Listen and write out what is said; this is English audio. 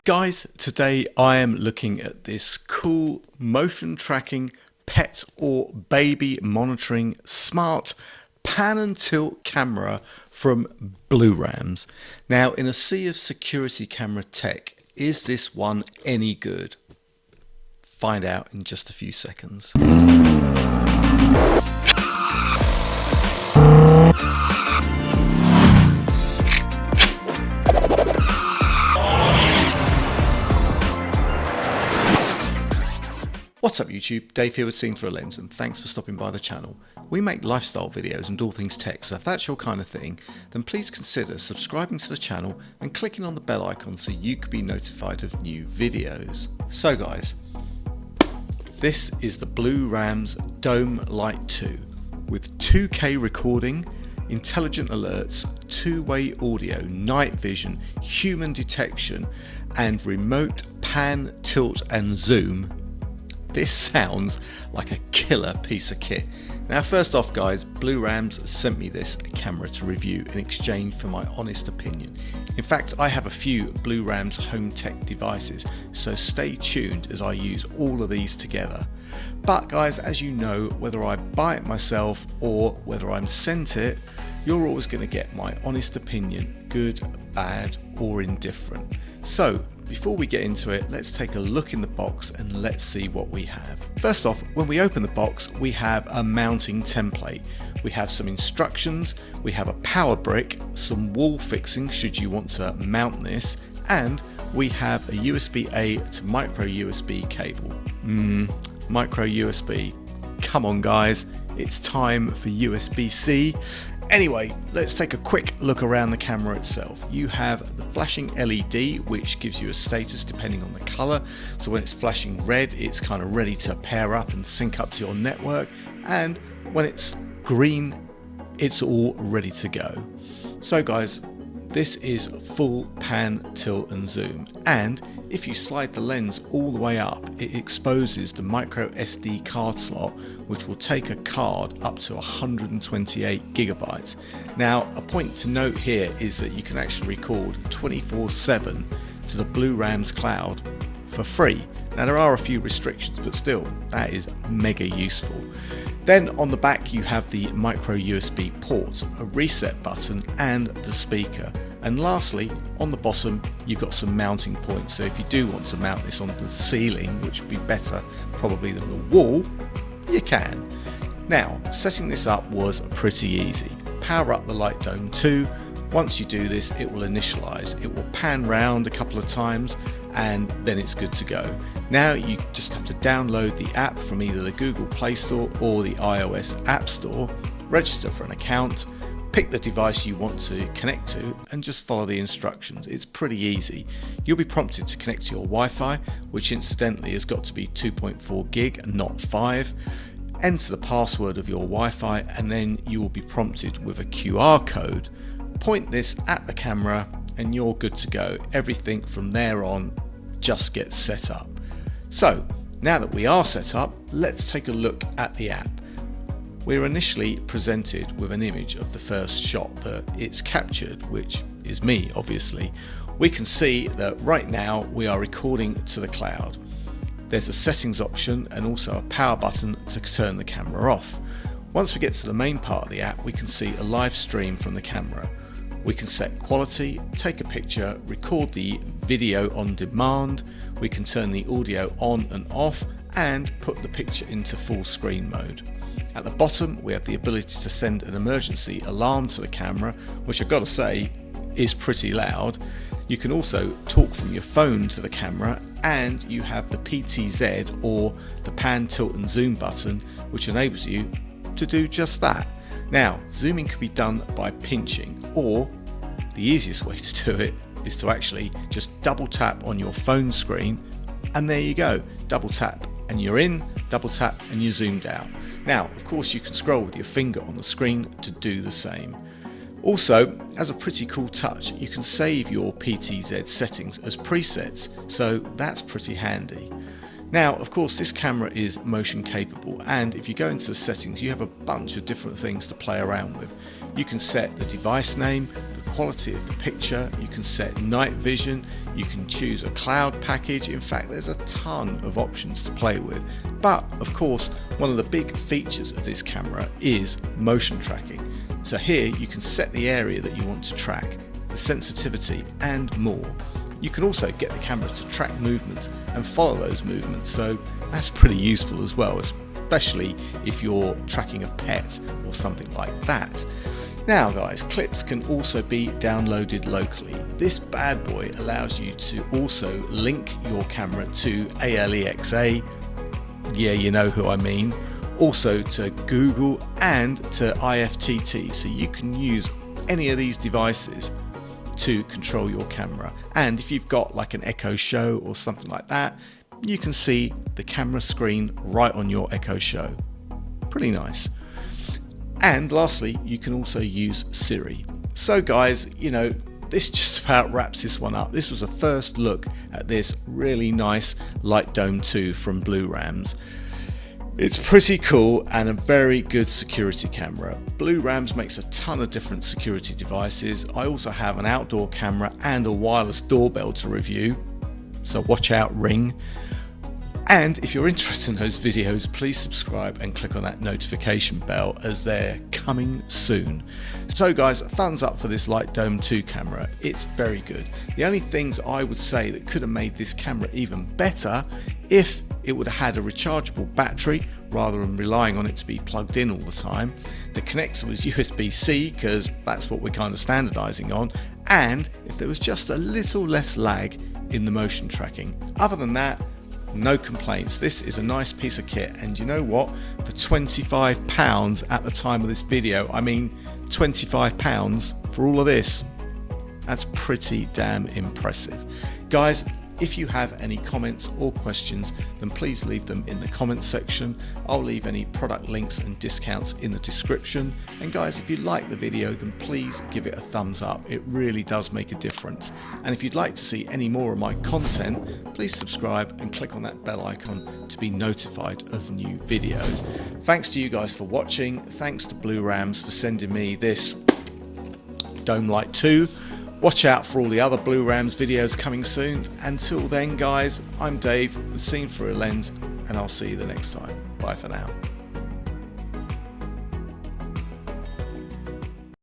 Guys, today I am looking at this cool motion tracking pet or baby monitoring smart pan and tilt camera from BluRams. Now, in a sea of security camera tech, is this one any good? Find out in just a few seconds. What's up YouTube, Dave here with Seen Through a Lens, and thanks for stopping by the channel. We make lifestyle videos and all things tech, so if that's your kind of thing, then please consider subscribing to the channel and clicking on the bell icon so you can be notified of new videos. So guys, this is the BluRams Dome Lite 2 with 2K recording, intelligent alerts, two-way audio, night vision, human detection, and remote pan, tilt and zoom. This sounds like a killer piece of kit. Now first off guys, BluRams sent me this camera to review in exchange for my honest opinion. In fact, I have a few BluRams home tech devices, so stay tuned as I use all of these together. But guys, as you know, whether I buy it myself or whether I'm sent it, you're always going to get my honest opinion, good, bad or indifferent. So before we get into it, let's take a look in the box and let's see what we have. First off, when we open the box, we have a mounting template. We have some instructions, we have a power brick, some wall fixing should you want to mount this, and we have a USB-A to micro USB cable. Micro USB. Come on guys, it's time for USB-C. Anyway, let's take a quick look around the camera itself. You have the flashing LED, which gives you a status depending on the color. So when it's flashing red, it's kind of ready to pair up and sync up to your network. And when it's green, it's all ready to go. So guys, this is full pan, tilt and zoom. And if you slide the lens all the way up, it exposes the micro SD card slot, which will take a card up to 128 gigabytes. Now, a point to note here is that you can actually record 24/7 to the BluRams cloud for free. Now, there are a few restrictions, but still, that is mega useful. Then on the back, you have the micro USB port, a reset button, and the speaker. And lastly, on the bottom, you've got some mounting points. So if you do want to mount this onto the ceiling, which would be better probably than the wall, you can. Now, setting this up was pretty easy. Power up the Lite Dome 2. Once you do this, it will initialize. It will pan round a couple of times and then it's good to go. Now you just have to download the app from either the Google Play Store or the iOS App Store, register for an account, pick the device you want to connect to and just follow the instructions. It's pretty easy. You'll be prompted to connect to your Wi-Fi, which incidentally has got to be 2.4 gig and not 5. Enter the password of your Wi-Fi and then you will be prompted with a QR code. Point this at the camera and you're good to go. Everything from there on just gets set up. So now that we are set up, let's take a look at the app. We're initially presented with an image of the first shot that it's captured, which is me obviously. We can see that right now we are recording to the cloud. There's a settings option and also a power button to turn the camera off. Once we get to the main part of the app, we can see a live stream from the camera. We can set quality, take a picture, record the video on demand, we can turn the audio on and off and put the picture into full screen mode. At the bottom we have the ability to send an emergency alarm to the camera, which I've got to say is pretty loud. You can also talk from your phone to the camera and you have the PTZ or the pan, tilt and zoom button, which enables you to do just that. Now, zooming can be done by pinching, or the easiest way to do it is to actually just double tap on your phone screen and there you go. Double tap and you're in, double tap and you're zoomed out. Now, of course, you can scroll with your finger on the screen to do the same. Also, as a pretty cool touch, you can save your PTZ settings as presets, so that's pretty handy. Now, of course, this camera is motion capable, and if you go into the settings, you have a bunch of different things to play around with. You can set the device name, the quality of the picture, you can set night vision, you can choose a cloud package. In fact, there's a ton of options to play with. But of course, one of the big features of this camera is motion tracking. So here you can set the area that you want to track, the sensitivity and more. You can also get the camera to track movements and follow those movements, so that's pretty useful as well, especially if you're tracking a pet or something like that. Now guys, clips can also be downloaded locally. This bad boy allows you to also link your camera to ALEXA, yeah, you know who I mean, also to Google and to IFTT, so you can use any of these devices to control your camera. And if you've got like an Echo Show or something like that, you can see the camera screen right on your Echo Show. Pretty nice. And lastly, you can also use Siri. So guys, you know, this just about wraps this one up. This was a first look at this really nice Lite Dome 2 from BluRams. It's pretty cool and a very good security camera. BluRams makes a ton of different security devices. I also have an outdoor camera and a wireless doorbell to review, so watch out, Ring. And if you're interested in those videos, please subscribe and click on that notification bell as they're coming soon. So guys, a thumbs up for this Lite Dome 2 camera. It's very good. The only things I would say that could have made this camera even better if it would have had a rechargeable battery rather than relying on it to be plugged in all the time. The connector was USB-C because that's what we're kind of standardizing on, and if there was just a little less lag in the motion tracking. Other than that, no complaints. This is a nice piece of kit, and you know what, for £25 at the time of this video, I mean £25 for all of this, that's pretty damn impressive. Guys, if you have any comments or questions, then please leave them in the comments section. I'll leave any product links and discounts in the description. And guys, if you like the video, then please give it a thumbs up. It really does make a difference. And if you'd like to see any more of my content, please subscribe and click on that bell icon to be notified of new videos. Thanks to you guys for watching. Thanks to BluRams for sending me this Dome Lite 2. Watch out for all the other BluRams videos coming soon. Until then guys, I'm Dave with Seen Through a Lens, and I'll see you the next time. Bye for now.